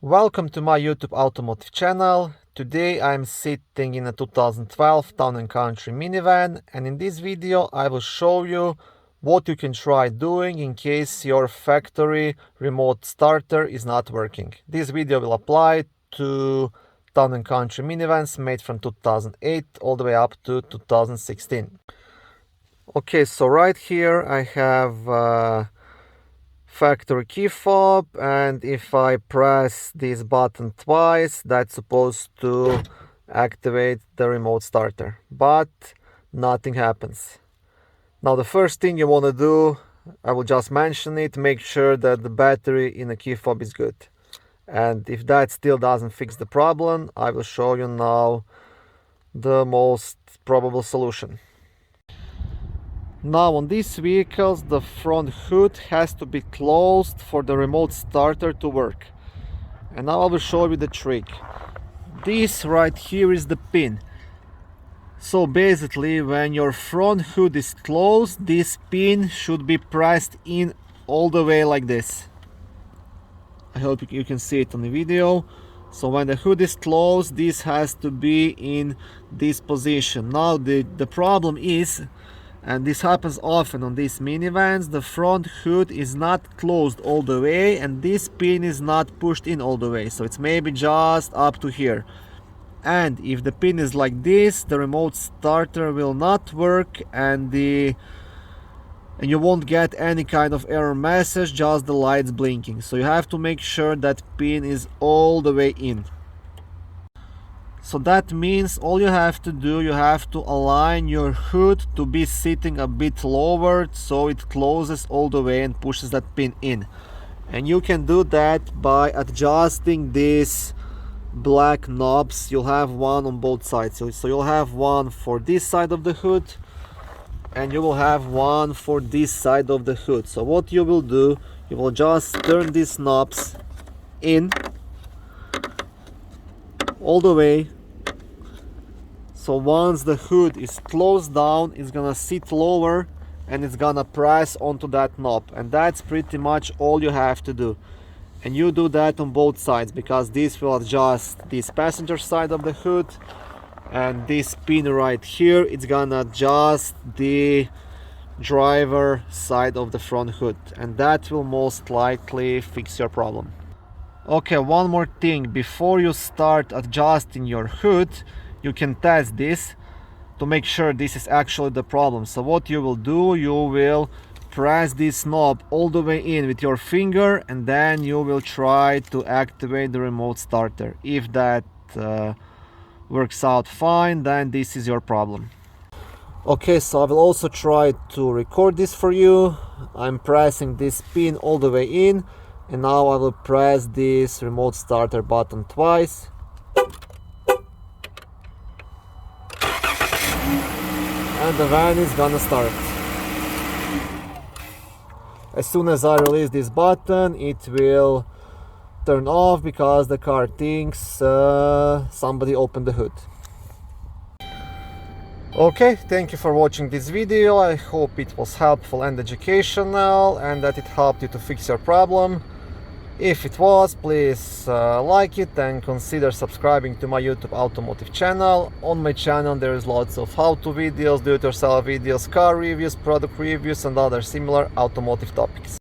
Welcome to my YouTube automotive channel. Today I'm sitting in a 2012 Town and Country minivan, and in this video I will show you what you can try doing in case your factory remote starter is not working. This video will apply to Town and Country minivans made from 2008 all the way up to 2016. Okay, so right here I have factory key fob, and if I press this button twice, that's supposed to activate the remote starter, but nothing happens. Now the first thing you want to do, I will just mention it, make sure that the battery in the key fob is good. And if that still doesn't fix the problem, I will show you now the most probable solution. Now on these vehicles, the front hood has to be closed for the remote starter to work. And now I will show you the trick. This right here is the pin. So basically, when your front hood is closed, this pin should be pressed in all the way like this. I hope you can see it on the video. So when the hood is closed, this has to be in this position. Now the problem is, and this happens often on these minivans, the front hood is not closed all the way and this pin is not pushed in all the way. So it's maybe just up to here. And if the pin is like this, the remote starter will not work and you won't get any kind of error message, just the lights blinking. So you have to make sure that pin is all the way in. So that means all you have to do, you have to align your hood to be sitting a bit lower so it closes all the way and pushes that pin in. And you can do that by adjusting these black knobs. You'll have one on both sides. So you'll have one for this side of the hood and you will have one for this side of the hood. So what you will do, you will just turn these knobs in all the way. So once the hood is closed down, it's gonna sit lower and it's gonna press onto that knob, and that's pretty much all you have to do. And you do that on both sides, because this will adjust this passenger side of the hood, and this pin right here, it's gonna adjust the driver side of the front hood, and that will most likely fix your problem. Okay, one more thing, before you start adjusting your hood, you can test this to make sure this is actually the problem. So what you will do, you will press this knob all the way in with your finger and then you will try to activate the remote starter. If that works out fine, then this is your problem. Okay, so I will also try to record this for you. I'm pressing this pin all the way in, and now I will press this remote starter button twice. And the van is gonna start. As soon as I release this button, it will turn off because the car thinks somebody opened the hood. Okay, thank you for watching this video. I hope it was helpful and educational and that it helped you to fix your problem. If it was, please like it and consider subscribing to my YouTube automotive channel. On my channel there is lots of how-to videos, do-it-yourself videos, car reviews, product reviews and other similar automotive topics.